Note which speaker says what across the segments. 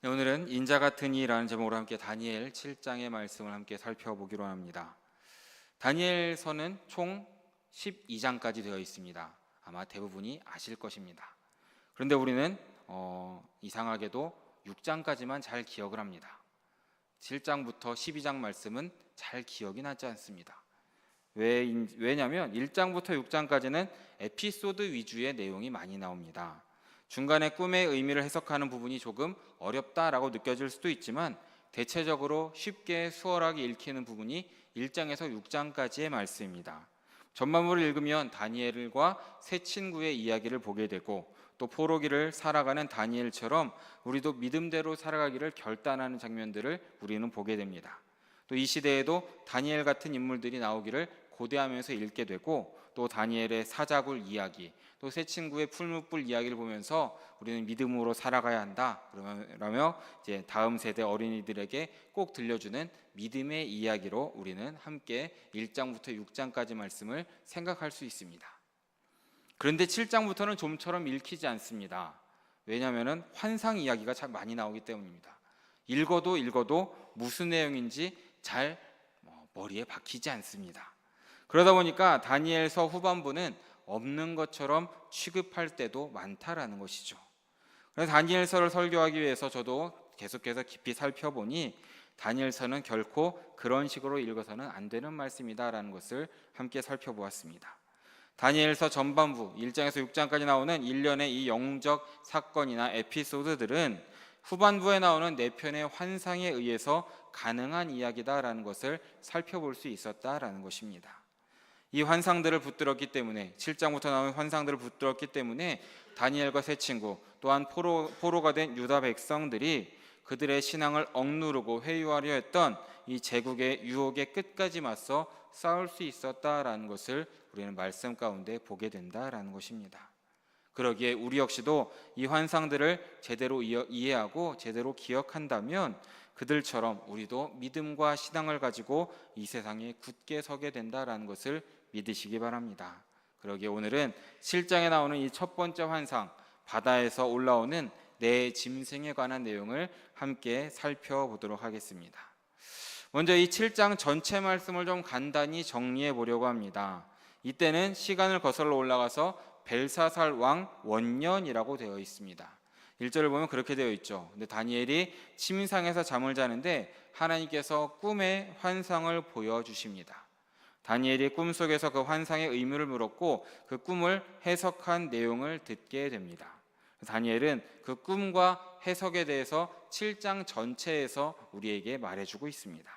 Speaker 1: 네, 오늘은 인자 같은 이라는 제목으로 함께 다니엘 7장의 말씀을 함께 살펴보기로 합니다. 다니엘서는 총 12장까지 되어 있습니다. 아마 대부분이 아실 것입니다. 그런데 우리는 이상하게도 6장까지만 잘 기억을 합니다. 7장부터 12장 말씀은 잘 기억이 나지 않습니다. 왜냐하면 1장부터 6장까지는 에피소드 위주의 내용이 많이 나옵니다. 중간에 꿈의 의미를 해석하는 부분이 조금 어렵다라고 느껴질 수도 있지만 대체적으로 쉽게 수월하게 읽히는 부분이 1장에서 6장까지의 말씀입니다. 전반부를 읽으면 다니엘과 세 친구의 이야기를 보게 되고 또 포로기를 살아가는 다니엘처럼 우리도 믿음대로 살아가기를 결단하는 장면들을 우리는 보게 됩니다. 또 이 시대에도 다니엘 같은 인물들이 나오기를 고대하면서 읽게 되고 또 다니엘의 사자굴 이야기, 또 세 친구의 풀무불 이야기를 보면서 우리는 믿음으로 살아가야 한다 그러며 이제 다음 세대 어린이들에게 꼭 들려주는 믿음의 이야기로 우리는 함께 1장부터 6장까지 말씀을 생각할 수 있습니다. 그런데 7장부터는 좀처럼 읽히지 않습니다. 왜냐하면 환상 이야기가 참 많이 나오기 때문입니다. 읽어도 무슨 내용인지 잘 머리에 박히지 않습니다. 그러다 보니까 다니엘서 후반부는 없는 것처럼 취급할 때도 많다라는 것이죠. 그래서 다니엘서를 설교하기 위해서 저도 계속해서 깊이 살펴보니 다니엘서는 결코 그런 식으로 읽어서는 안 되는 말씀이다라는 것을 함께 살펴보았습니다. 다니엘서 전반부 1장에서 6장까지 나오는 일련의 이 영웅적 사건이나 에피소드들은 후반부에 나오는 4편의 환상에 의해서 가능한 이야기다라는 것을 살펴볼 수 있었다라는 것입니다. 이 환상들을 붙들었기 때문에 7장부터 나오는 환상들을 붙들었기 때문에 다니엘과 세 친구 또한 포로가 된 유다 백성들이 그들의 신앙을 억누르고 회유하려 했던 이 제국의 유혹의 끝까지 맞서 싸울 수 있었다라는 것을 우리는 말씀 가운데 보게 된다라는 것입니다. 그러기에 우리 역시도 이 환상들을 제대로 이해하고 제대로 기억한다면 그들처럼 우리도 믿음과 신앙을 가지고 이 세상에 굳게 서게 된다라는 것을 믿으시기 바랍니다. 그러기에 오늘은 7장에 나오는 이 첫 번째 환상, 바다에서 올라오는 네 짐승에 관한 내용을 함께 살펴보도록 하겠습니다. 먼저 이 7장 전체 말씀을 좀 간단히 정리해 보려고 합니다. 이때는 시간을 거슬러 올라가서 벨사살 왕 원년이라고 되어 있습니다. 1절을 보면 그렇게 되어 있죠. 근데 다니엘이 침상에서 잠을 자는데 하나님께서 꿈의 환상을 보여주십니다. 다니엘이 꿈속에서 그 환상의 의미를 물었고 그 꿈을 해석한 내용을 듣게 됩니다. 다니엘은 그 꿈과 해석에 대해서 7장 전체에서 우리에게 말해주고 있습니다.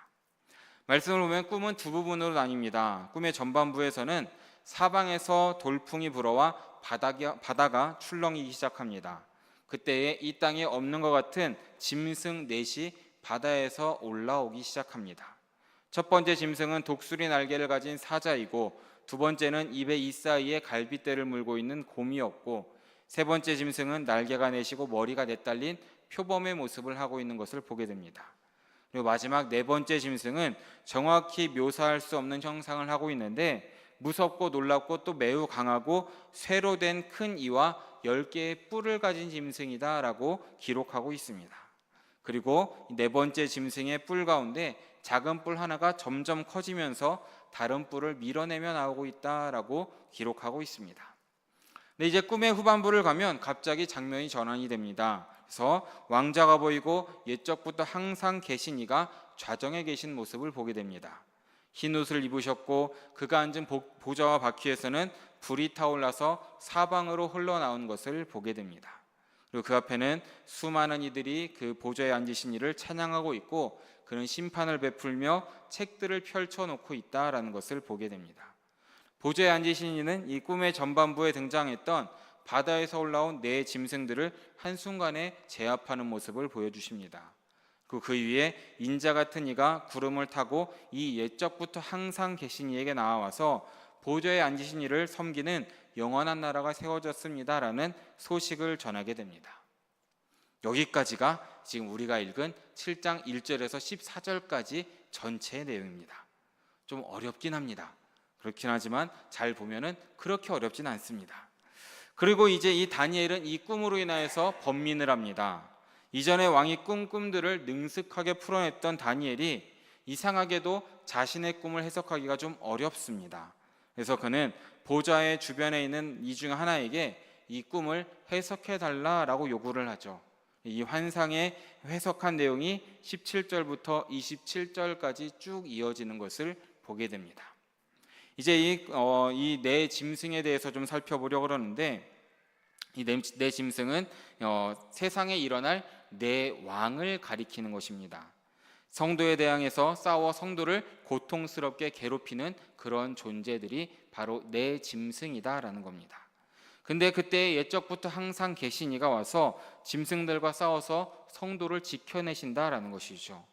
Speaker 1: 말씀을 보면 꿈은 두 부분으로 나뉩니다. 꿈의 전반부에서는 사방에서 돌풍이 불어와 바다가 출렁이기 시작합니다. 그때에 이 땅에 없는 것 같은 짐승 넷이 바다에서 올라오기 시작합니다. 첫 번째 짐승은 독수리 날개를 가진 사자이고 두 번째는 입에 이 사이에 갈빗대를 물고 있는 곰이었고 세 번째 짐승은 날개가 내시고 머리가 내달린 표범의 모습을 하고 있는 것을 보게 됩니다. 그리고 마지막 네 번째 짐승은 정확히 묘사할 수 없는 형상을 하고 있는데 무섭고 놀랍고 또 매우 강하고 쇠로 된 큰 이와 10개의 뿔을 가진 짐승이다 라고 기록하고 있습니다. 그리고 네 번째 짐승의 뿔 가운데 작은 뿔 하나가 점점 커지면서 다른 뿔을 밀어내며 나오고 있다라고 기록하고 있습니다. 근데 이제 꿈의 후반부를 가면 갑자기 장면이 전환이 됩니다. 그래서 왕자가 보이고 옛적부터 항상 계신 이가 좌정에 계신 모습을 보게 됩니다. 흰 옷을 입으셨고 그가 앉은 보좌와 바퀴에서는 불이 타올라서 사방으로 흘러나온 것을 보게 됩니다. 그리고 그 앞에는 수많은 이들이 그 보좌에 앉으신 이를 찬양하고 있고 그는 심판을 베풀며 책들을 펼쳐놓고 있다라는 것을 보게 됩니다. 보좌에 앉으신 이는 이 꿈의 전반부에 등장했던 바다에서 올라온 네 짐승들을 한순간에 제압하는 모습을 보여주십니다. 그 위에 인자 같은 이가 구름을 타고 이 옛적부터 항상 계신 이에게 나와서 보좌에 앉으신 이를 섬기는 영원한 나라가 세워졌습니다라는 소식을 전하게 됩니다. 여기까지가 지금 우리가 읽은 7장 1절에서 14절까지 전체의 내용입니다. 좀 어렵긴 합니다. 그렇긴 하지만 잘 보면은 그렇게 어렵진 않습니다. 그리고 이제 이 다니엘은 이 꿈으로 인하여서 번민을 합니다. 이전에 왕이 꾼 꿈들을 능숙하게 풀어냈던 다니엘이 이상하게도 자신의 꿈을 해석하기가 좀 어렵습니다. 그래서 그는 보좌의 주변에 있는 이 중 하나에게 이 꿈을 해석해 달라라고 요구를 하죠. 이 환상의 해석한 내용이 17절부터 27절까지 쭉 이어지는 것을 보게 됩니다. 이제 이 네 짐승에 대해서 좀 살펴보려고 그러는데, 이 네 짐승은 세상에 일어날 네 왕을 가리키는 것입니다. 성도에 대항해서 싸워 성도를 고통스럽게 괴롭히는 그런 존재들이 바로 네 짐승이다라는 겁니다. 근데 그때 옛적부터 항상 계신 이가 와서 짐승들과 싸워서 성도를 지켜내신다라는 것이죠.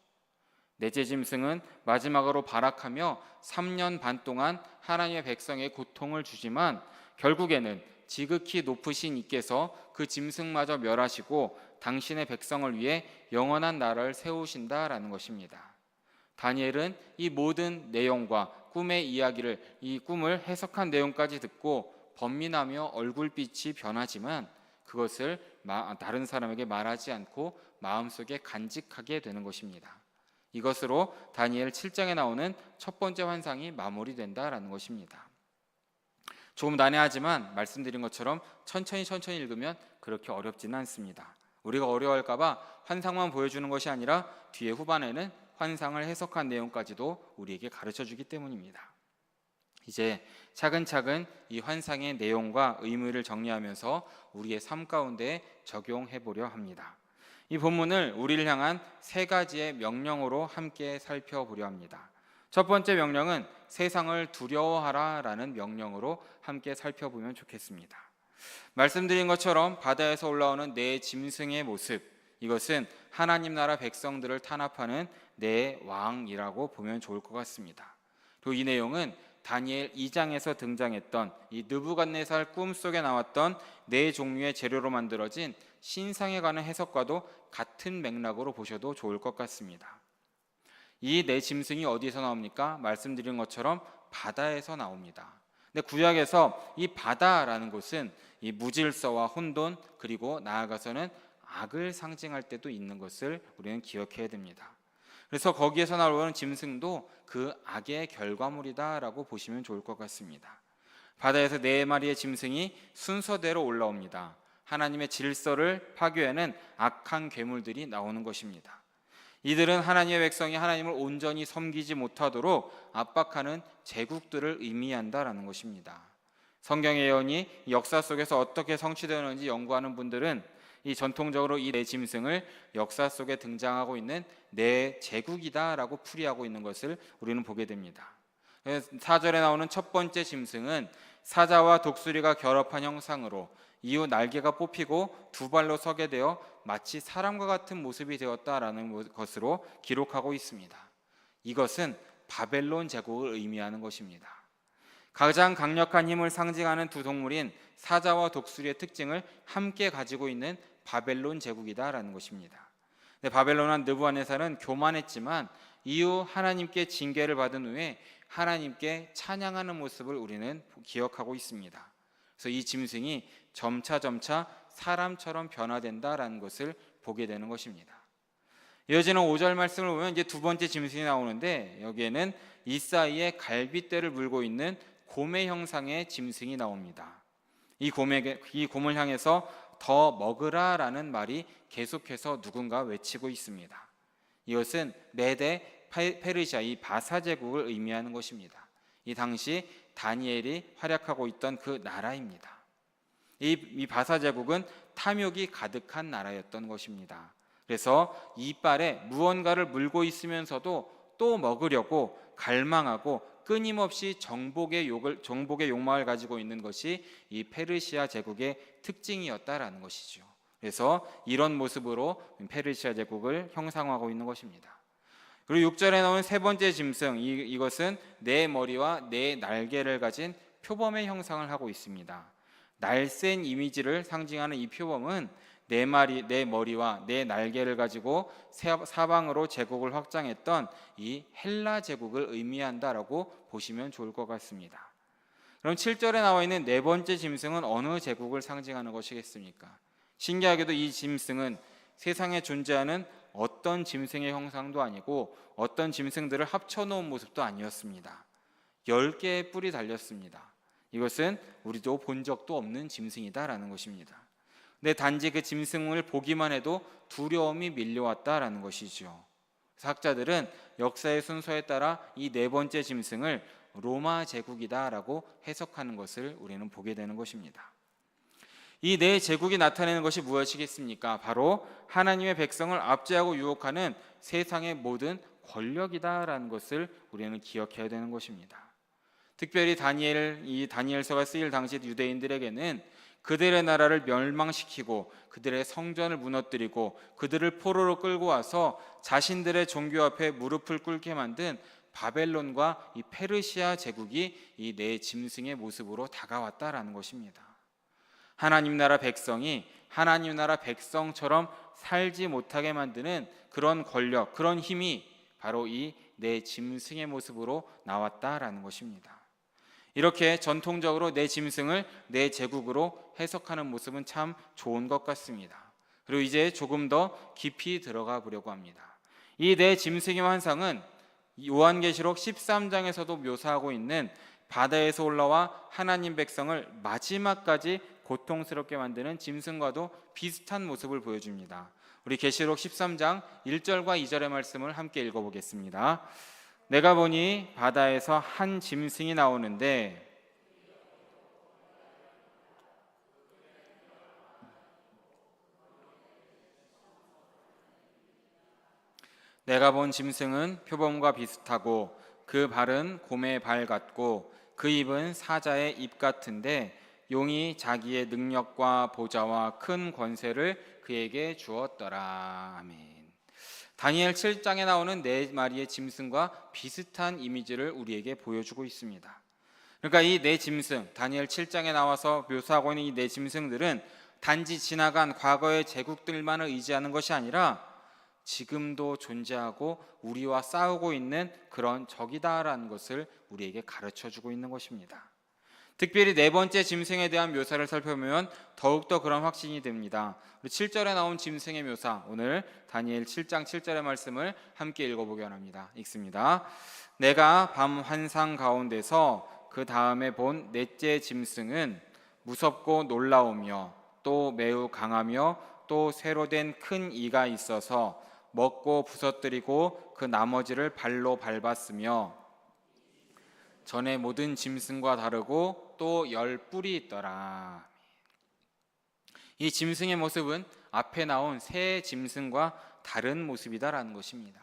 Speaker 1: 넷째 짐승은 마지막으로 발악하며 3년 반 동안 하나님의 백성에 고통을 주지만 결국에는 지극히 높으신 이께서 그 짐승마저 멸하시고 당신의 백성을 위해 영원한 나라를 세우신다라는 것입니다. 다니엘은 이 모든 내용과 꿈의 이야기를, 이 꿈을 해석한 내용까지 듣고 번민하며 얼굴빛이 변하지만 그것을 다른 사람에게 말하지 않고 마음속에 간직하게 되는 것입니다. 이것으로 다니엘 7장에 나오는 첫 번째 환상이 마무리된다라는 것입니다. 조금 난해하지만 말씀드린 것처럼 천천히 읽으면 그렇게 어렵지는 않습니다. 우리가 어려워할까 봐 환상만 보여주는 것이 아니라 뒤에 후반에는 환상을 해석한 내용까지도 우리에게 가르쳐주기 때문입니다. 이제 차근차근 이 환상의 내용과 의미를 정리하면서 우리의 삶 가운데 적용해 보려 합니다. 이 본문을 우리를 향한 세 가지의 명령으로 함께 살펴보려 합니다. 첫 번째 명령은 세상을 두려워하라라는 명령으로 함께 살펴보면 좋겠습니다. 말씀드린 것처럼 바다에서 올라오는 네 짐승의 모습, 이것은 하나님 나라 백성들을 탄압하는 네 왕이라고 보면 좋을 것 같습니다. 그리고 이 내용은 다니엘 2장에서 등장했던 이 느부갓네살 꿈속에 나왔던 네 종류의 재료로 만들어진 신상에 관한 해석과도 같은 맥락으로 보셔도 좋을 것 같습니다. 이 네 짐승이 어디서 나옵니까? 말씀드린 것처럼 바다에서 나옵니다. 근데 구약에서 이 바다라는 곳은 이 무질서와 혼돈, 그리고 나아가서는 악을 상징할 때도 있는 것을 우리는 기억해야 됩니다. 그래서 거기에서 나오는 짐승도 그 악의 결과물이다라고 보시면 좋을 것 같습니다. 바다에서 네 마리의 짐승이 순서대로 올라옵니다. 하나님의 질서를 파괴하는 악한 괴물들이 나오는 것입니다. 이들은 하나님의 백성이 하나님을 온전히 섬기지 못하도록 압박하는 제국들을 의미한다라는 것입니다. 성경의 예언이 역사 속에서 어떻게 성취되었는지 연구하는 분들은 이 전통적으로 이 네 짐승을 역사 속에 등장하고 있는 네 제국이다라고 풀이하고 있는 것을 우리는 보게 됩니다. 4절에 나오는 첫 번째 짐승은 사자와 독수리가 결합한 형상으로 이후 날개가 뽑히고 두 발로 서게 되어 마치 사람과 같은 모습이 되었다라는 것으로 기록하고 있습니다. 이것은 바벨론 제국을 의미하는 것입니다. 가장 강력한 힘을 상징하는 두 동물인 사자와 독수리의 특징을 함께 가지고 있는 바벨론 제국이다라는 것입니다. 바벨론한 느부갓네살은 교만했지만 이후 하나님께 징계를 받은 후에 하나님께 찬양하는 모습을 우리는 기억하고 있습니다. 그래서 이 짐승이 점차 사람처럼 변화된다라는 것을 보게 되는 것입니다. 이어지는 5절 말씀을 보면 이제 두 번째 짐승이 나오는데 여기에는 이 사이에 갈빗대를 물고 있는 곰의 형상의 짐승이 나옵니다. 이 곰을 향해서 더 먹으라라는 말이 계속해서 누군가 외치고 있습니다. 이것은 메데 페르시아 이 바사 제국을 의미하는 것입니다. 이 당시 다니엘이 활약하고 있던 그 나라입니다. 이 바사 제국은 탐욕이 가득한 나라였던 것입니다. 그래서 이빨에 무언가를 물고 있으면서도 또 먹으려고 갈망하고 끊임없이 정복의 욕망을 가지고 있는 것이 이 페르시아 제국의 특징이었다라는 것이죠. 그래서 이런 모습으로 페르시아 제국을 형상화하고 있는 것입니다. 그리고 6절에 나오는 세 번째 짐승, 이것은 네 머리와 네 날개를 가진 표범의 형상을 하고 있습니다. 날쌘 이미지를 상징하는 이 표범은 네 머리와 네 날개를 가지고 사방으로 제국을 확장했던 이 헬라 제국을 의미한다라고 보시면 좋을 것 같습니다. 그럼 7절에 나와 있는 네 번째 짐승은 어느 제국을 상징하는 것이겠습니까? 신기하게도 이 짐승은 세상에 존재하는 어떤 짐승의 형상도 아니고 어떤 짐승들을 합쳐놓은 모습도 아니었습니다. 10개의 뿔이 달렸습니다. 이것은 우리도 본 적도 없는 짐승이다라는 것입니다. 근데 단지 그 짐승을 보기만 해도 두려움이 밀려왔다라는 것이죠. 학자들은 역사의 순서에 따라 이 네 번째 짐승을 로마 제국이다라고 해석하는 것을 우리는 보게 되는 것입니다. 이 네 제국이 나타내는 것이 무엇이겠습니까? 바로 하나님의 백성을 압제하고 유혹하는 세상의 모든 권력이다라는 것을 우리는 기억해야 되는 것입니다. 특별히 이 다니엘서가 쓰일 당시 유대인들에게는 그들의 나라를 멸망시키고 그들의 성전을 무너뜨리고 그들을 포로로 끌고 와서 자신들의 종교 앞에 무릎을 꿇게 만든 바벨론과 이 페르시아 제국이 이 네 짐승의 모습으로 다가왔다라는 것입니다. 하나님 나라 백성이 하나님 나라 백성처럼 살지 못하게 만드는 그런 권력, 그런 힘이 바로 이 네 짐승의 모습으로 나왔다라는 것입니다. 이렇게 전통적으로 네 짐승을 네 제국으로 해석하는 모습은 참 좋은 것 같습니다. 그리고 이제 조금 더 깊이 들어가 보려고 합니다. 이 네 짐승의 환상은 요한계시록 13장에서도 묘사하고 있는 바다에서 올라와 하나님 백성을 마지막까지 고통스럽게 만드는 짐승과도 비슷한 모습을 보여줍니다. 우리 계시록 13장 1절과 2절의 말씀을 함께 읽어보겠습니다. 내가 보니 바다에서 한 짐승이 나오는데 내가 본 짐승은 표범과 비슷하고 그 발은 곰의 발 같고 그 입은 사자의 입 같은데 용이 자기의 능력과 보좌와 큰 권세를 그에게 주었더라. 아멘. 다니엘 7장에 나오는 네 마리의 짐승과 비슷한 이미지를 우리에게 보여주고 있습니다. 그러니까 이 네 짐승, 다니엘 7장에 나와서 묘사하고 있는 이 네 짐승들은 단지 지나간 과거의 제국들만을 의지하는 것이 아니라 지금도 존재하고 우리와 싸우고 있는 그런 적이다라는 것을 우리에게 가르쳐주고 있는 것입니다. 특별히 네 번째 짐승에 대한 묘사를 살펴보면 더욱더 그런 확신이 됩니다. 7절에 나온 짐승의 묘사, 오늘 다니엘 7장 7절의 말씀을 함께 읽어보기 원합니다. 읽습니다. 내가 밤 환상 가운데서 그 다음에 본 넷째 짐승은 무섭고 놀라우며 또 매우 강하며 또 쇠로 된 큰 이가 있어서 먹고 부서뜨리고 그 나머지를 발로 밟았으며 전에 모든 짐승과 다르고 또 10뿔이 있더라. 이 짐승의 모습은 앞에 나온 새 짐승과 다른 모습이다라는 것입니다.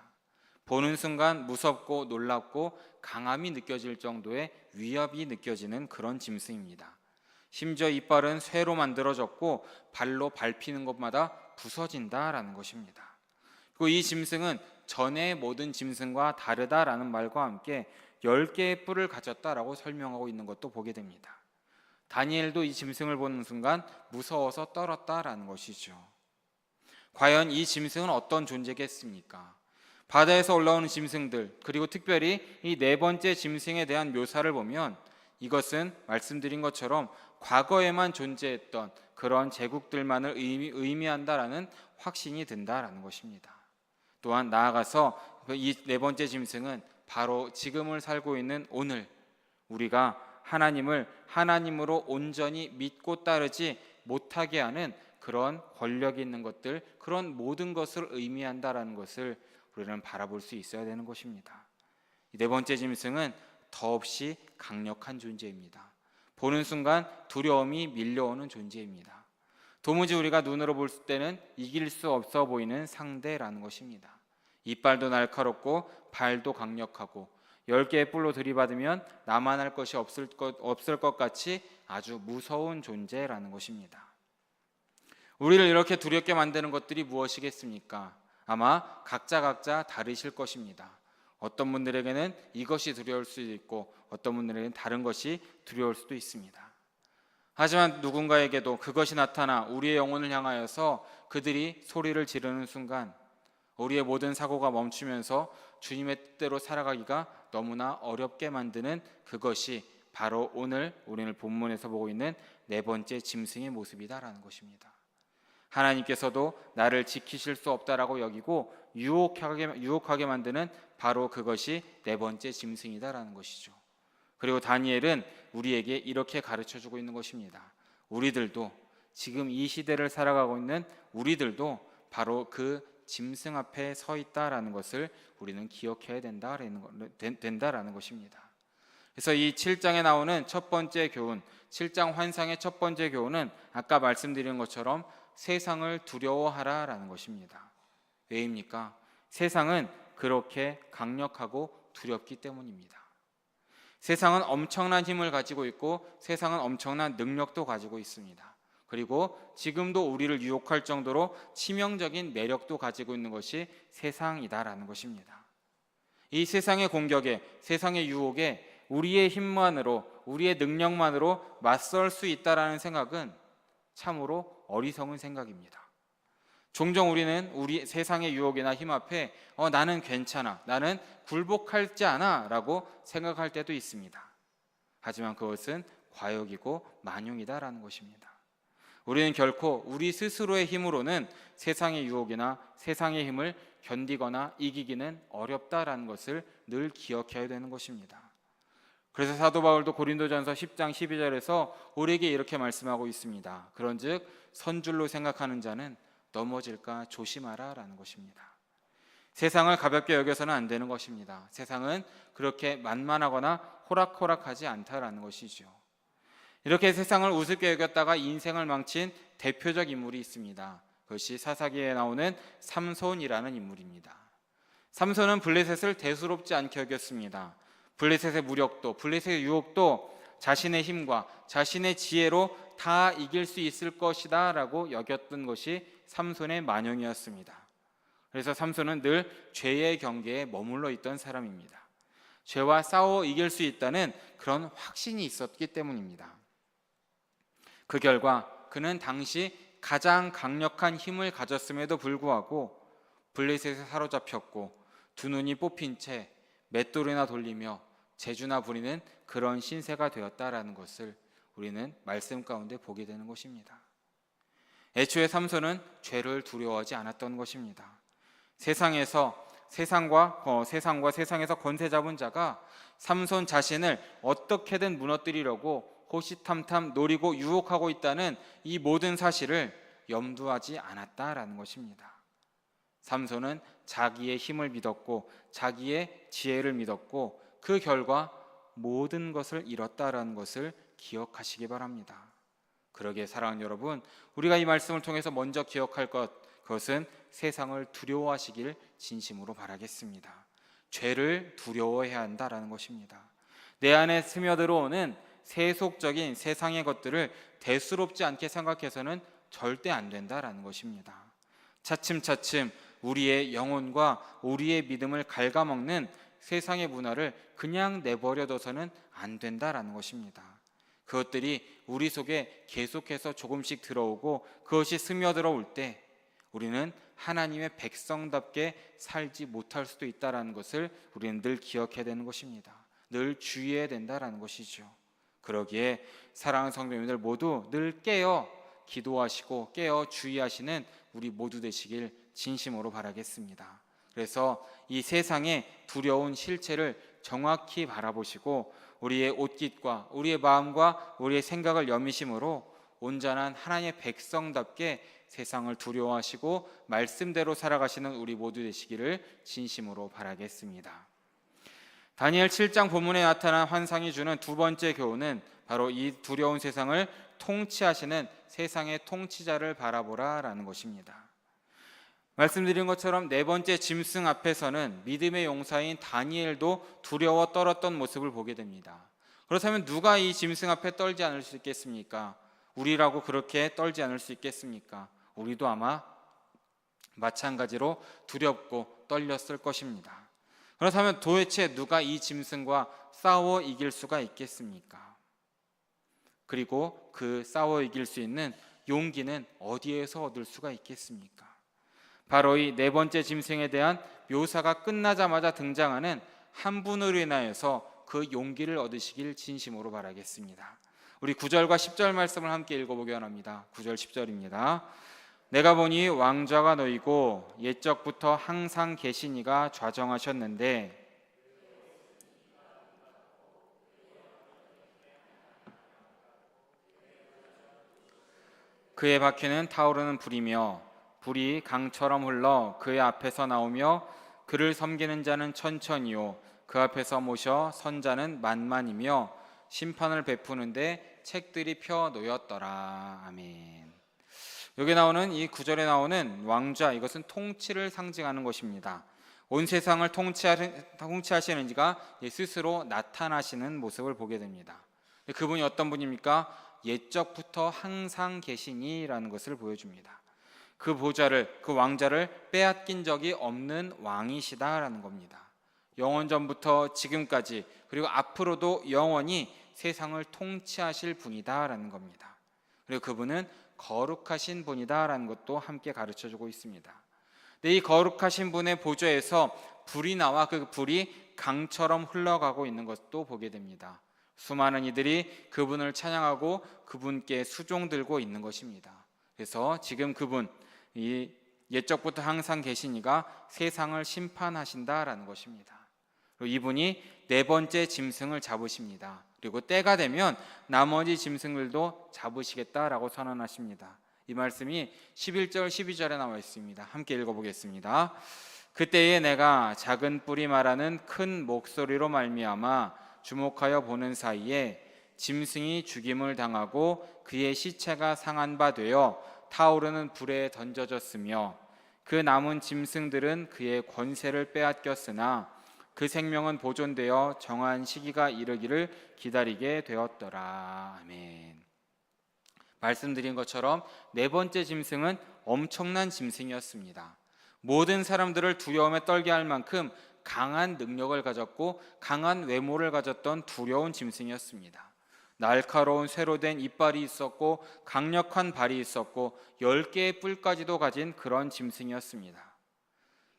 Speaker 1: 보는 순간 무섭고 놀랍고 강함이 느껴질 정도의 위협이 느껴지는 그런 짐승입니다. 심지어 이빨은 쇠로 만들어졌고 발로 밟히는 것마다 부서진다라는 것입니다. 그리고 이 짐승은 전의 모든 짐승과 다르다라는 말과 함께 10개의 뿔을 가졌다라고 설명하고 있는 것도 보게 됩니다. 다니엘도 이 짐승을 보는 순간 무서워서 떨었다라는 것이죠. 과연 이 짐승은 어떤 존재겠습니까? 바다에서 올라오는 짐승들, 그리고 특별히 이 네 번째 짐승에 대한 묘사를 보면 이것은 말씀드린 것처럼 과거에만 존재했던 그런 제국들만을 의미한다라는 확신이 든다라는 것입니다. 또한 나아가서 이 네 번째 짐승은 바로 지금을 살고 있는 오늘 우리가 하나님을 하나님으로 온전히 믿고 따르지 못하게 하는 그런 권력이 있는 것들, 그런 모든 것을 의미한다라는 것을 우리는 바라볼 수 있어야 되는 것입니다. 이 네 번째 짐승은 더없이 강력한 존재입니다. 보는 순간 두려움이 밀려오는 존재입니다. 도무지 우리가 눈으로 볼 때는 이길 수 없어 보이는 상대라는 것입니다. 이빨도 날카롭고 발도 강력하고 10개의 뿔로 들이받으면 나만할 것이 없을 것 같이 아주 무서운 존재라는 것입니다. 우리를 이렇게 두렵게 만드는 것들이 무엇이겠습니까? 아마 각자 다르실 것입니다. 어떤 분들에게는 이것이 두려울 수도 있고 어떤 분들에게는 다른 것이 두려울 수도 있습니다. 하지만 누군가에게도 그것이 나타나 우리의 영혼을 향하여서 그들이 소리를 지르는 순간 우리의 모든 사고가 멈추면서 주님의 뜻대로 살아가기가 너무나 어렵게 만드는 그것이 바로 오늘 우리는 본문에서 보고 있는 네 번째 짐승의 모습이다라는 것입니다. 하나님께서도 나를 지키실 수 없다라고 여기고 유혹하게 만드는 바로 그것이 네 번째 짐승이다라는 것이죠. 그리고 다니엘은 우리에게 이렇게 가르쳐주고 있는 것입니다. 우리들도 지금 이 시대를 살아가고 있는 우리들도 바로 그 짐승 앞에 서 있다라는 것을 우리는 기억해야 된다라는 것입니다. 그래서 이 7장에 나오는 첫 번째 교훈, 7장 환상의 첫 번째 교훈은 아까 말씀드린 것처럼 세상을 두려워하라라는 것입니다. 왜입니까? 세상은 그렇게 강력하고 두렵기 때문입니다. 세상은 엄청난 힘을 가지고 있고 세상은 엄청난 능력도 가지고 있습니다. 그리고 지금도 우리를 유혹할 정도로 치명적인 매력도 가지고 있는 것이 세상이다라는 것입니다. 이 세상의 공격에, 세상의 유혹에 우리의 힘만으로, 우리의 능력만으로 맞설 수 있다라는 생각은 참으로 어리석은 생각입니다. 종종 우리는 우리 세상의 유혹이나 힘 앞에 나는 괜찮아, 나는 굴복하지 않아 라고 생각할 때도 있습니다. 하지만 그것은 과욕이고 만용이다라는 것입니다. 우리는 결코 우리 스스로의 힘으로는 세상의 유혹이나 세상의 힘을 견디거나 이기기는 어렵다라는 것을 늘 기억해야 되는 것입니다. 그래서 사도 바울도 고린도전서 10장 12절에서 우리에게 이렇게 말씀하고 있습니다. 그런즉 선줄로 생각하는 자는 넘어질까 조심하라 라는 것입니다. 세상을 가볍게 여겨서는 안 되는 것입니다. 세상은 그렇게 만만하거나 호락호락하지 않다라는 것이죠. 이렇게 세상을 우습게 여겼다가 인생을 망친 대표적 인물이 있습니다. 그것이 사사기에 나오는 삼손이라는 인물입니다. 삼손은 블레셋을 대수롭지 않게 여겼습니다. 블레셋의 무력도, 블레셋의 유혹도 자신의 힘과 자신의 지혜로 다 이길 수 있을 것이다 라고 여겼던 것이 삼손의 만용이었습니다. 그래서 삼손은 늘 죄의 경계에 머물러 있던 사람입니다. 죄와 싸워 이길 수 있다는 그런 확신이 있었기 때문입니다. 그 결과 그는 당시 가장 강력한 힘을 가졌음에도 불구하고 블레셋에 사로잡혔고 두 눈이 뽑힌 채 맷돌이나 돌리며 재주나 부리는 그런 신세가 되었다라는 것을 우리는 말씀 가운데 보게 되는 것입니다. 애초에 삼손은 죄를 두려워하지 않았던 것입니다. 세상과 세상에서 권세 잡은 자가 삼손 자신을 어떻게든 무너뜨리려고 호시탐탐 노리고 유혹하고 있다는 이 모든 사실을 염두하지 않았다라는 것입니다. 삼손은 자기의 힘을 믿었고 자기의 지혜를 믿었고 그 결과 모든 것을 잃었다라는 것을 기억하시기 바랍니다. 그러기에 사랑하는 여러분, 우리가 이 말씀을 통해서 먼저 기억할 그것은 세상을 두려워하시길 진심으로 바라겠습니다. 죄를 두려워해야 한다라는 것입니다. 내 안에 스며들어오는 세속적인 세상의 것들을 대수롭지 않게 생각해서는 절대 안 된다라는 것입니다. 차츰차츰 우리의 영혼과 우리의 믿음을 갉아먹는 세상의 문화를 그냥 내버려둬서는 안 된다라는 것입니다. 그것들이 우리 속에 계속해서 조금씩 들어오고 그것이 스며들어올 때 우리는 하나님의 백성답게 살지 못할 수도 있다는 것을 우리는 늘 기억해야 되는 것입니다. 늘 주의해야 된다는 것이죠. 그러기에 사랑하는 성도님들 모두 늘 깨어 기도하시고 깨어 주의하시는 우리 모두 되시길 진심으로 바라겠습니다. 그래서 이 세상의 두려운 실체를 정확히 바라보시고 우리의 옷깃과 우리의 마음과 우리의 생각을 여미심으로 온전한 하나님의 백성답게 세상을 두려워하시고 말씀대로 살아가시는 우리 모두 되시기를 진심으로 바라겠습니다. 다니엘 7장 본문에 나타난 환상이 주는 두 번째 교훈은 바로 이 두려운 세상을 통치하시는 세상의 통치자를 바라보라라는 것입니다. 말씀드린 것처럼 네 번째 짐승 앞에서는 믿음의 용사인 다니엘도 두려워 떨었던 모습을 보게 됩니다. 그렇다면 누가 이 짐승 앞에 떨지 않을 수 있겠습니까? 우리라고 그렇게 떨지 않을 수 있겠습니까? 우리도 아마 마찬가지로 두렵고 떨렸을 것입니다. 그렇다면 도대체 누가 이 짐승과 싸워 이길 수가 있겠습니까? 그리고 그 싸워 이길 수 있는 용기는 어디에서 얻을 수가 있겠습니까? 바로 이 네 번째 짐승에 대한 묘사가 끝나자마자 등장하는 한 분으로 인하여서 그 용기를 얻으시길 진심으로 바라겠습니다. 우리 9절과 10절 말씀을 함께 읽어보기 원합니다. 9절 10절입니다. 내가 보니 왕좌가 너희고 옛적부터 항상 계신 이가 좌정하셨는데 그의 바퀴는 타오르는 불이며 불이 강처럼 흘러 그의 앞에서 나오며 그를 섬기는 자는 천천히요 그 앞에서 모셔 선자는 만만이며 심판을 베푸는데 책들이 펴 놓였더라. 아멘. 여기 나오는 이 구절에 나오는 왕좌, 이것은 통치를 상징하는 것입니다. 온 세상을 통치하시는 이가 스스로 나타나시는 모습을 보게 됩니다. 그분이 어떤 분입니까? 옛적부터 항상 계시니라는 것을 보여줍니다. 그 보좌를, 그 왕자를 빼앗긴 적이 없는 왕이시다라는 겁니다. 영원전부터 지금까지 그리고 앞으로도 영원히 세상을 통치하실 분이다라는 겁니다. 그리고 그분은 거룩하신 분이다라는 것도 함께 가르쳐주고 있습니다. 근데 이 거룩하신 분의 보좌에서 불이 나와 그 불이 강처럼 흘러가고 있는 것도 보게 됩니다. 수많은 이들이 그분을 찬양하고 그분께 수종 들고 있는 것입니다. 그래서 지금 그분, 이 옛적부터 항상 계신 이가 세상을 심판하신다라는 것입니다. 그리고 이분이 네 번째 짐승을 잡으십니다. 그리고 때가 되면 나머지 짐승들도 잡으시겠다라고 선언하십니다. 이 말씀이 11절 12절에 나와 있습니다. 함께 읽어보겠습니다. 그때에 내가 작은 뿔이 말하는 큰 목소리로 말미암아 주목하여 보는 사이에 짐승이 죽임을 당하고 그의 시체가 상한 바 되어 타오르는 불에 던져졌으며 그 남은 짐승들은 그의 권세를 빼앗겼으나 그 생명은 보존되어 정한 시기가 이르기를 기다리게 되었더라. 아멘. 말씀드린 것처럼 네 번째 짐승은 엄청난 짐승이었습니다. 모든 사람들을 두려움에 떨게 할 만큼 강한 능력을 가졌고 강한 외모를 가졌던 두려운 짐승이었습니다. 날카로운 쇠로 된 이빨이 있었고 강력한 발이 있었고 10개의 뿔까지도 가진 그런 짐승이었습니다.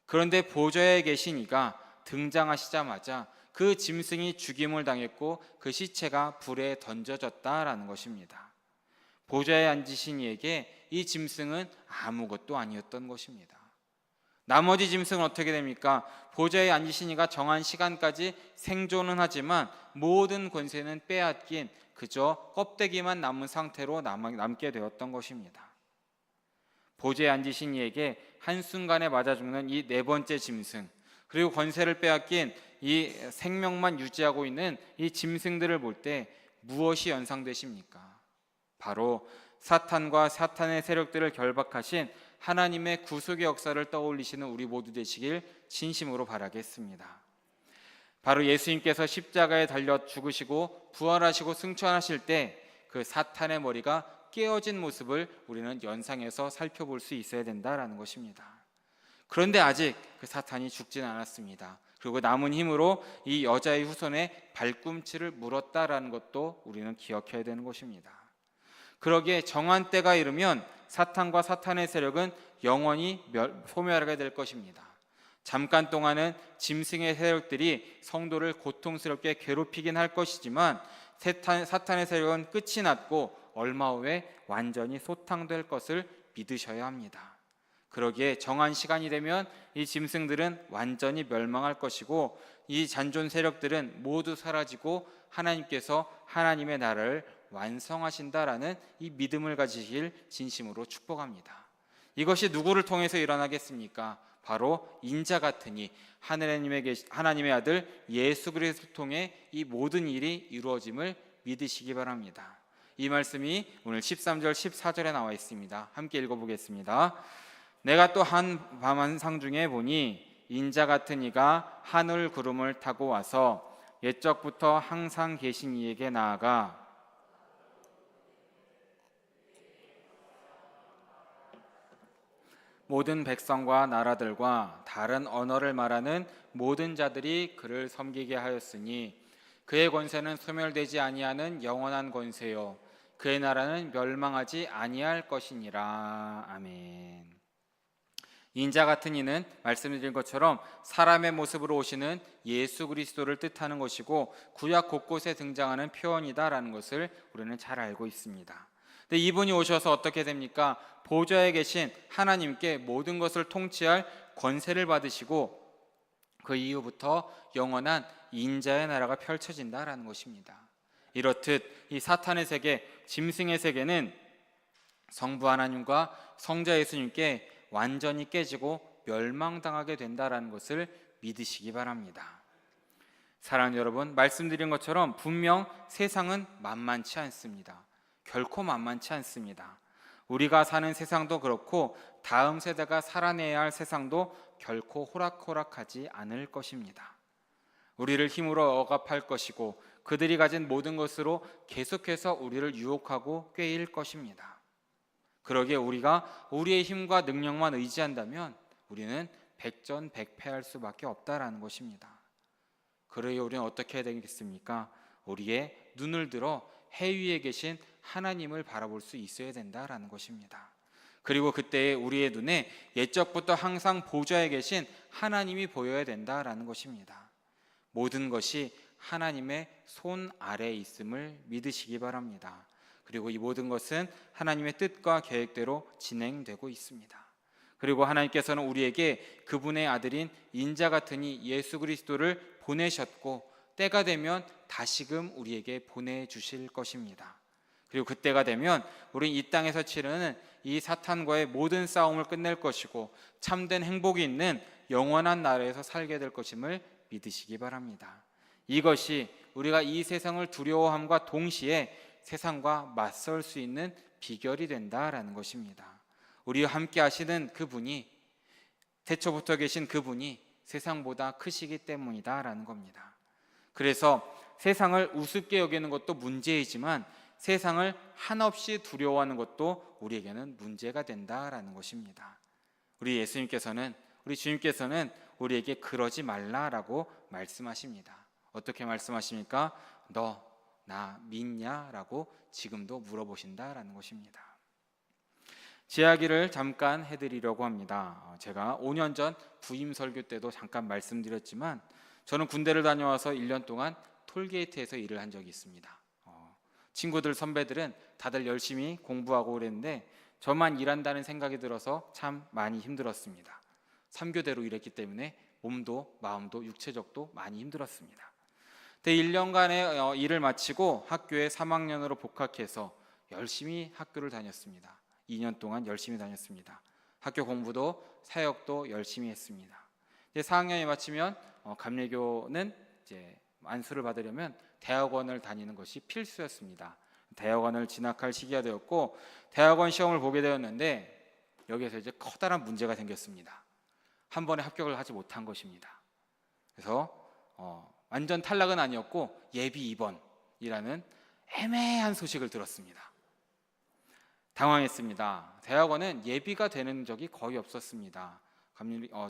Speaker 1: 그런데 보좌에 계신 이가 등장하시자마자 그 짐승이 죽임을 당했고 그 시체가 불에 던져졌다라는 것입니다. 보좌에 앉으신 이에게 이 짐승은 아무것도 아니었던 것입니다. 나머지 짐승은 어떻게 됩니까? 보좌에 앉으신 이가 정한 시간까지 생존은 하지만 모든 권세는 빼앗긴 그저 껍데기만 남은 상태로 남게 되었던 것입니다. 보좌에 앉으신 이에게 한순간에 맞아 죽는 이 네 번째 짐승, 그리고 권세를 빼앗긴 이 생명만 유지하고 있는 이 짐승들을 볼 때 무엇이 연상되십니까? 바로 사탄과 사탄의 세력들을 결박하신 하나님의 구속의 역사를 떠올리시는 우리 모두 되시길 진심으로 바라겠습니다. 바로 예수님께서 십자가에 달려 죽으시고 부활하시고 승천하실 때 그 사탄의 머리가 깨어진 모습을 우리는 연상해서 살펴볼 수 있어야 된다라는 것입니다. 그런데 아직 그 사탄이 죽지는 않았습니다. 그리고 남은 힘으로 이 여자의 후손의 발꿈치를 물었다라는 것도 우리는 기억해야 되는 것입니다. 그러기에 정한 때가 이르면 사탄과 사탄의 세력은 영원히 소멸하게 될 것입니다. 잠깐 동안은 짐승의 세력들이 성도를 고통스럽게 괴롭히긴 할 것이지만 사탄의 세력은 끝이 났고 얼마 후에 완전히 소탕될 것을 믿으셔야 합니다. 그러기에 정한 시간이 되면 이 짐승들은 완전히 멸망할 것이고 이 잔존 세력들은 모두 사라지고 하나님께서 하나님의 나라를 완성하신다라는 이 믿음을 가지시길 진심으로 축복합니다. 이것이 누구를 통해서 일어나겠습니까? 바로 인자 같으니 하나님의 아들 예수 그리스도를 통해 이 모든 일이 이루어짐을 믿으시기 바랍니다. 이 말씀이 오늘 13절 14절에 나와 있습니다. 함께 읽어보겠습니다. 내가 또 한 밤한상 중에 보니 인자 같은 이가 하늘 구름을 타고 와서 옛적부터 항상 계신 이에게 나아가 모든 백성과 나라들과 다른 언어를 말하는 모든 자들이 그를 섬기게 하였으니 그의 권세는 소멸되지 아니하는 영원한 권세요 그의 나라는 멸망하지 아니할 것이니라. 아멘. 인자 같은 이는 말씀드린 것처럼 사람의 모습으로 오시는 예수 그리스도를 뜻하는 것이고 구약 곳곳에 등장하는 표현이다라는 것을 우리는 잘 알고 있습니다. 근데 이분이 오셔서 어떻게 됩니까? 보좌에 계신 하나님께 모든 것을 통치할 권세를 받으시고 그 이후부터 영원한 인자의 나라가 펼쳐진다라는 것입니다. 이렇듯 이 사탄의 세계, 짐승의 세계는 성부 하나님과 성자 예수님께 완전히 깨지고 멸망당하게 된다라는 것을 믿으시기 바랍니다. 사랑하는 여러분, 말씀드린 것처럼 분명 세상은 만만치 않습니다. 결코 만만치 않습니다. 우리가 사는 세상도 그렇고 다음 세대가 살아내야 할 세상도 결코 호락호락하지 않을 것입니다. 우리를 힘으로 억압할 것이고 그들이 가진 모든 것으로 계속해서 우리를 유혹하고 꾀일 것입니다. 그러기에 우리가 우리의 힘과 능력만 의지한다면 우리는 백전백패할 수밖에 없다라는 것입니다. 그러기에 우리는 어떻게 해야 되겠습니까? 우리의 눈을 들어 해 위에 계신 하나님을 바라볼 수 있어야 된다라는 것입니다. 그리고 그때 우리의 눈에 옛적부터 항상 보좌에 계신 하나님이 보여야 된다라는 것입니다. 모든 것이 하나님의 손 아래에 있음을 믿으시기 바랍니다. 그리고 이 모든 것은 하나님의 뜻과 계획대로 진행되고 있습니다. 그리고 하나님께서는 우리에게 그분의 아들인 인자 같으니 예수 그리스도를 보내셨고 때가 되면 다시금 우리에게 보내주실 것입니다. 그리고 그때가 되면 우리는 이 땅에서 치르는 이 사탄과의 모든 싸움을 끝낼 것이고 참된 행복이 있는 영원한 나라에서 살게 될 것임을 믿으시기 바랍니다. 이것이 우리가 이 세상을 두려워함과 동시에 세상과 맞설 수 있는 비결이 된다라는 것입니다. 우리와 함께 하시는 그분이, 태초부터 계신 그분이 세상보다 크시기 때문이다라는 겁니다. 그래서 세상을 우습게 여기는 것도 문제이지만 세상을 한없이 두려워하는 것도 우리에게는 문제가 된다라는 것입니다. 우리 예수님께서는, 우리 주님께서는 우리에게 그러지 말라라고 말씀하십니다. 어떻게 말씀하십니까? 너 나 믿냐? 라고 지금도 물어보신다라는 것입니다. 제 이야기를 잠깐 해드리려고 합니다. 제가 5년 전 부임 설교 때도 잠깐 말씀드렸지만 저는 군대를 다녀와서 1년 동안 톨게이트에서 일을 한 적이 있습니다. 친구들, 선배들은 다들 열심히 공부하고 그랬는데 저만 일한다는 생각이 들어서 참 많이 힘들었습니다. 3교대로 일했기 때문에 몸도 마음도 육체적도 많이 힘들었습니다. 1년간의 일을 마치고 학교에 3학년으로 복학해서 열심히 학교를 다녔습니다. 2년 동안 열심히 다녔습니다. 학교 공부도 사역도 열심히 했습니다. 4학년이 마치면 감리교는 이제 안수를 받으려면 대학원을 다니는 것이 필수였습니다. 대학원을 진학할 시기가 되었고 대학원 시험을 보게 되었는데 여기에서 이제 커다란 문제가 생겼습니다. 한 번에 합격을 하지 못한 것입니다. 그래서 완전 탈락은 아니었고 예비 2번이라는 애매한 소식을 들었습니다. 당황했습니다. 대학원은 예비가 되는 적이 거의 없었습니다.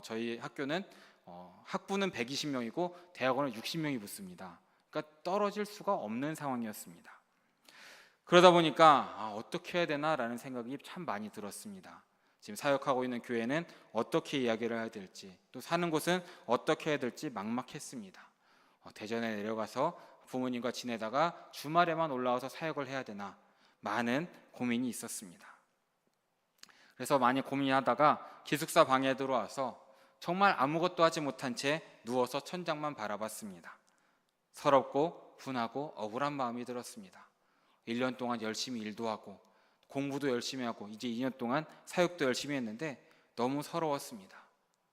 Speaker 1: 저희 학교는 학부는 120명이고 대학원은 60명이 붙습니다. 그러니까 떨어질 수가 없는 상황이었습니다. 그러다 보니까 어떻게 해야 되나라는 생각이 참 많이 들었습니다. 지금 사역하고 있는 교회는 어떻게 이야기를 해야 될지, 또 사는 곳은 어떻게 해야 될지 막막했습니다. 대전에 내려가서 부모님과 지내다가 주말에만 올라와서 사역을 해야 되나, 많은 고민이 있었습니다. 그래서 많이 고민하다가 기숙사 방에 들어와서 정말 아무것도 하지 못한 채 누워서 천장만 바라봤습니다. 서럽고 분하고 억울한 마음이 들었습니다. 1년 동안 열심히 일도 하고 공부도 열심히 하고 이제 2년 동안 사역도 열심히 했는데 너무 서러웠습니다.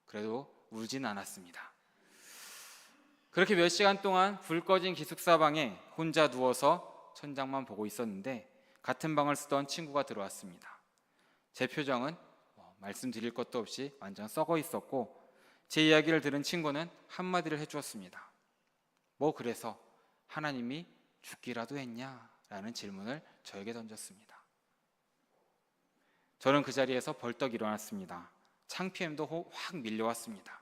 Speaker 1: 그래도 울진 않았습니다. 그렇게 몇 시간 동안 불 꺼진 기숙사 방에 혼자 누워서 천장만 보고 있었는데 같은 방을 쓰던 친구가 들어왔습니다. 제 표정은 말씀드릴 것도 없이 완전 썩어 있었고 제 이야기를 들은 친구는 한마디를 해주었습니다. 뭐 그래서 하나님이 죽기라도 했냐? 라는 질문을 저에게 던졌습니다. 저는 그 자리에서 벌떡 일어났습니다. 창피함도 확 밀려왔습니다.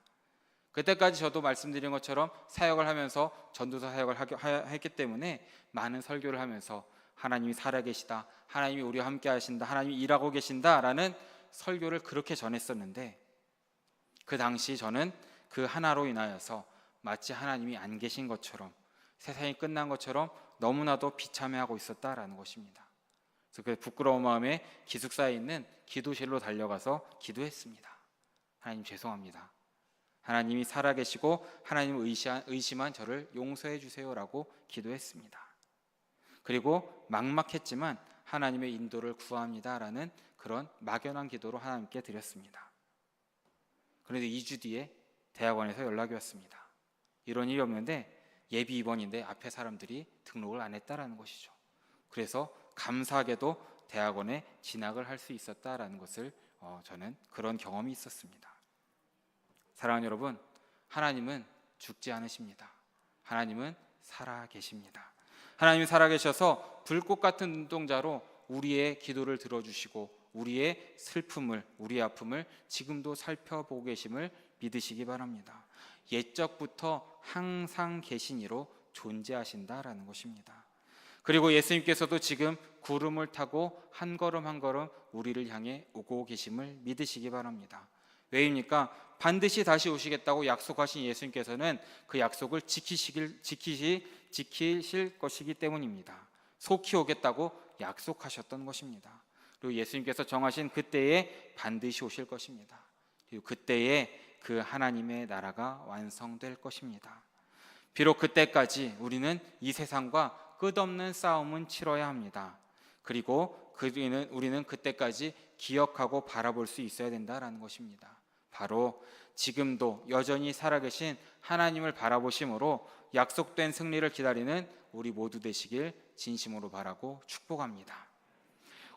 Speaker 1: 그때까지 저도 말씀드린 것처럼 사역을 하면서 전도사 사역을 했기 때문에 많은 설교를 하면서 하나님이 살아계시다, 하나님이 우리와 함께 하신다, 하나님이 일하고 계신다라는 설교를 그렇게 전했었는데 그 당시 저는 그 하나로 인하여서 마치 하나님이 안 계신 것처럼 세상이 끝난 것처럼 너무나도 비참해하고 있었다라는 것입니다. 그래서 그 부끄러운 마음에 기숙사에 있는 기도실로 달려가서 기도했습니다. 하나님 죄송합니다. 하나님이 살아계시고 하나님을 의심한 저를 용서해 주세요라고 기도했습니다. 그리고 막막했지만 하나님의 인도를 구합니다라는 그런 막연한 기도로 하나님께 드렸습니다. 그런데 2주 뒤에 대학원에서 연락이 왔습니다. 이런 일이 없는데 예비 입원인데 앞에 사람들이 등록을 안 했다라는 것이죠. 그래서 감사하게도 대학원에 진학을 할 수 있었다라는 것을 저는 그런 경험이 있었습니다. 사랑하는 여러분, 하나님은 죽지 않으십니다. 하나님은 살아계십니다. 하나님이 살아계셔서 불꽃 같은 눈동자로 우리의 기도를 들어주시고 우리의 슬픔을, 우리의 아픔을 지금도 살펴보고 계심을 믿으시기 바랍니다. 옛적부터 항상 계신 이로 존재하신다라는 것입니다. 그리고 예수님께서도 지금 구름을 타고 한 걸음 한 걸음 우리를 향해 오고 계심을 믿으시기 바랍니다. 왜입니까? 반드시 다시 오시겠다고 약속하신 예수님께서는 그 약속을 지키실 것이기 때문입니다. 속히 오겠다고 약속하셨던 것입니다. 그리고 예수님께서 정하신 그때에 반드시 오실 것입니다. 그리고 그때에 그 하나님의 나라가 완성될 것입니다. 비록 그때까지 우리는 이 세상과 끝없는 싸움은 치러야 합니다. 그리고 우리는 그때까지 기억하고 바라볼 수 있어야 된다는 것입니다. 바로 지금도 여전히 살아계신 하나님을 바라보심으로 약속된 승리를 기다리는 우리 모두 되시길 진심으로 바라고 축복합니다.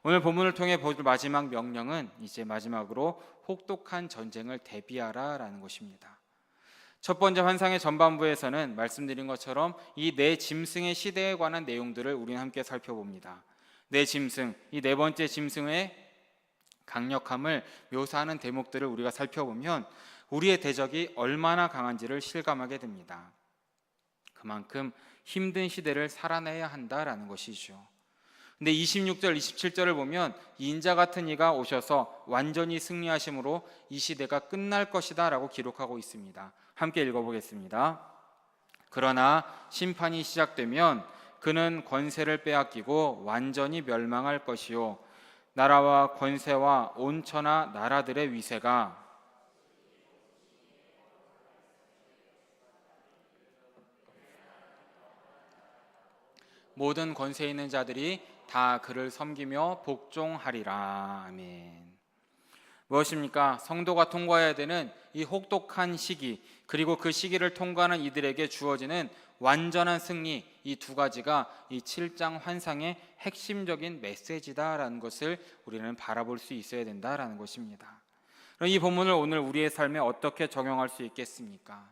Speaker 1: 오늘 본문을 통해 볼 마지막 명령은 이제 마지막으로 혹독한 전쟁을 대비하라라는 것입니다. 첫 번째 환상의 전반부에서는 말씀드린 것처럼 이 네 짐승의 시대에 관한 내용들을 우리는 함께 살펴봅니다. 네 짐승, 이 네 번째 짐승의 강력함을 묘사하는 대목들을 우리가 살펴보면 우리의 대적이 얼마나 강한지를 실감하게 됩니다. 그만큼 힘든 시대를 살아내야 한다라는 것이죠. 근데 26절, 27절을 보면 인자 같은 이가 오셔서 완전히 승리하심으로 이 시대가 끝날 것이다 라고 기록하고 있습니다. 함께 읽어보겠습니다. 그러나 심판이 시작되면 그는 권세를 빼앗기고 완전히 멸망할 것이요 나라와 권세와 온 천하 나라들의 위세가 모든 권세 있는 자들이 다 그를 섬기며 복종하리라. 아멘. 무엇입니까? 성도가 통과해야 되는 이 혹독한 시기, 그리고 그 시기를 통과하는 이들에게 주어지는 완전한 승리, 이 두 가지가 이 7장 환상의 핵심적인 메시지다라는 것을 우리는 바라볼 수 있어야 된다라는 것입니다. 그럼 이 본문을 오늘 우리의 삶에 어떻게 적용할 수 있겠습니까?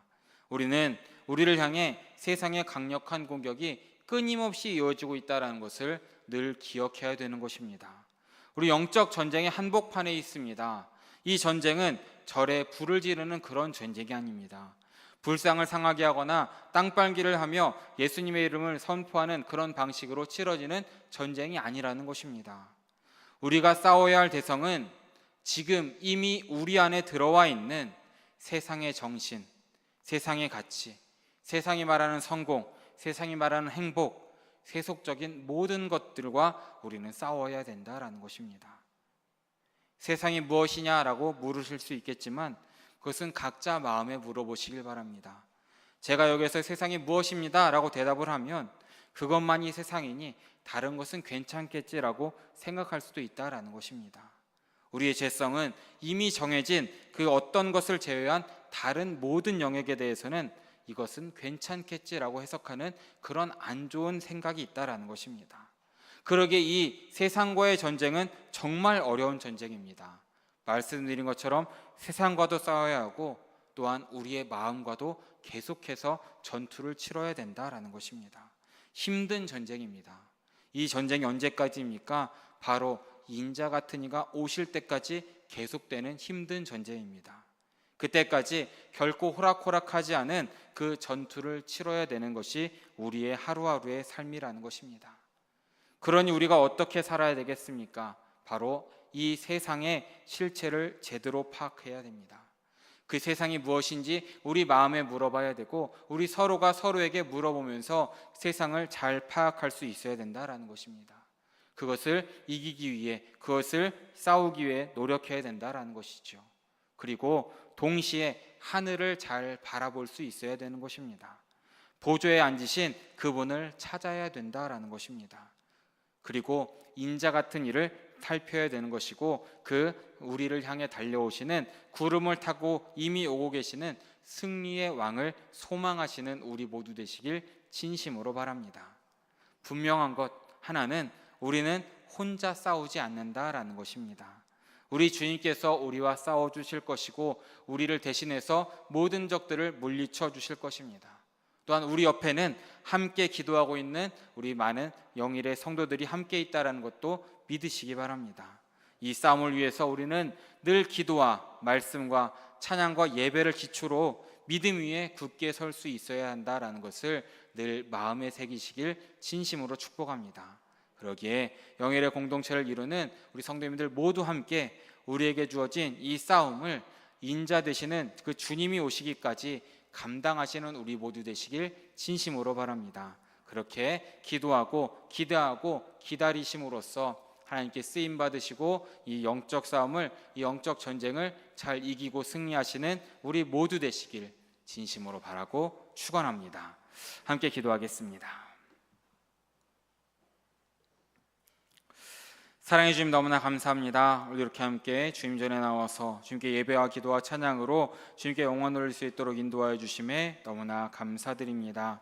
Speaker 1: 우리는 우리를 향해 세상의 강력한 공격이 끊임없이 이어지고 있다는 것을 늘 기억해야 되는 것입니다. 우리 영적 전쟁의 한복판에 있습니다. 이 전쟁은 절에 불을 지르는 그런 전쟁이 아닙니다. 불상을 상하게 하거나 땅빨기를 하며 예수님의 이름을 선포하는 그런 방식으로 치러지는 전쟁이 아니라는 것입니다. 우리가 싸워야 할 대성은 지금 이미 우리 안에 들어와 있는 세상의 정신, 세상의 가치, 세상이 말하는 성공, 세상이 말하는 행복, 세속적인 모든 것들과 우리는 싸워야 된다라는 것입니다. 세상이 무엇이냐라고 물으실 수 있겠지만 그것은 각자 마음에 물어보시길 바랍니다. 제가 여기서 세상이 무엇입니다 라고 대답을 하면 그것만이 세상이니 다른 것은 괜찮겠지라고 생각할 수도 있다라는 것입니다. 우리의 죄성은 이미 정해진 그 어떤 것을 제외한 다른 모든 영역에 대해서는 이것은 괜찮겠지라고 해석하는 그런 안 좋은 생각이 있다라는 것입니다. 그러기에 이 세상과의 전쟁은 정말 어려운 전쟁입니다. 말씀드린 것처럼 세상과도 싸워야 하고 또한 우리의 마음과도 계속해서 전투를 치러야 된다라는 것입니다. 힘든 전쟁입니다. 이 전쟁이 언제까지입니까? 바로 인자 같은 이가 오실 때까지 계속되는 힘든 전쟁입니다. 그때까지 결코 호락호락하지 않은 그 전투를 치러야 되는 것이 우리의 하루하루의 삶이라는 것입니다. 그러니 우리가 어떻게 살아야 되겠습니까? 바로 이 세상의 실체를 제대로 파악해야 됩니다. 그 세상이 무엇인지 우리 마음에 물어봐야 되고 우리 서로가 서로에게 물어보면서 세상을 잘 파악할 수 있어야 된다라는 것입니다. 그것을 이기기 위해, 그것을 싸우기 위해 노력해야 된다라는 것이죠. 그리고 동시에 하늘을 잘 바라볼 수 있어야 되는 것입니다. 보좌에 앉으신 그분을 찾아야 된다라는 것입니다. 그리고 인자 같은 일을 살펴야 되는 것이고, 그 우리를 향해 달려오시는 구름을 타고 이미 오고 계시는 승리의 왕을 소망하시는 우리 모두 되시길 진심으로 바랍니다. 분명한 것 하나는 우리는 혼자 싸우지 않는다라는 것입니다. 우리 주님께서 우리와 싸워주실 것이고, 우리를 대신해서 모든 적들을 물리쳐 주실 것입니다. 또한 우리 옆에는 함께 기도하고 있는 우리 많은 영일의 성도들이 함께 있다는 것도 믿으시기 바랍니다. 이 싸움을 위해서 우리는 늘 기도와 말씀과 찬양과 예배를 기초로 믿음 위에 굳게 설 수 있어야 한다는 것을 늘 마음에 새기시길 진심으로 축복합니다. 그러기에 영일의 공동체를 이루는 우리 성도님들 모두 함께 우리에게 주어진 이 싸움을 인자 되시는 그 주님이 오시기까지 감당하시는 우리 모두 되시길 진심으로 바랍니다. 그렇게 기도하고 기대하고 기다리심으로써 하나님께 쓰임 받으시고 이 영적 싸움을, 이 영적 전쟁을 잘 이기고 승리하시는 우리 모두 되시길 진심으로 바라고 축원합니다. 함께 기도하겠습니다. 사랑해 주님 너무나 감사합니다. 우리 이렇게 함께 주님 전에 나와서 주님께 예배와 기도와 찬양으로 주님께 영광 돌릴 수 있도록 인도하여 주심에 너무나 감사드립니다.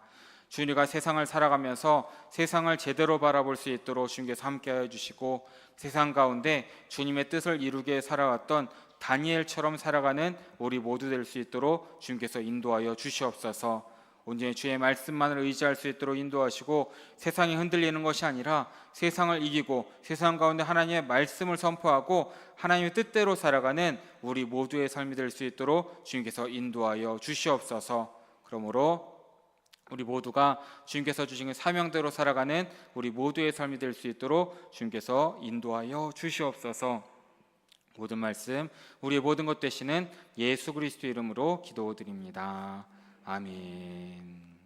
Speaker 1: 주님과 세상을 살아가면서 세상을 제대로 바라볼 수 있도록 주님께서 함께하여 주시고, 세상 가운데 주님의 뜻을 이루게 살아왔던 다니엘처럼 살아가는 우리 모두 될 수 있도록 주님께서 인도하여 주시옵소서. 온전히 주의 말씀만을 의지할 수 있도록 인도하시고, 세상이 흔들리는 것이 아니라 세상을 이기고 세상 가운데 하나님의 말씀을 선포하고 하나님의 뜻대로 살아가는 우리 모두의 삶이 될 수 있도록 주님께서 인도하여 주시옵소서. 그러므로 우리 모두가 주님께서 주신 사명대로 살아가는 우리 모두의 삶이 될 수 있도록 주님께서 인도하여 주시옵소서. 모든 말씀, 우리의 모든 것 되시는 예수 그리스도 이름으로 기도드립니다. 아멘.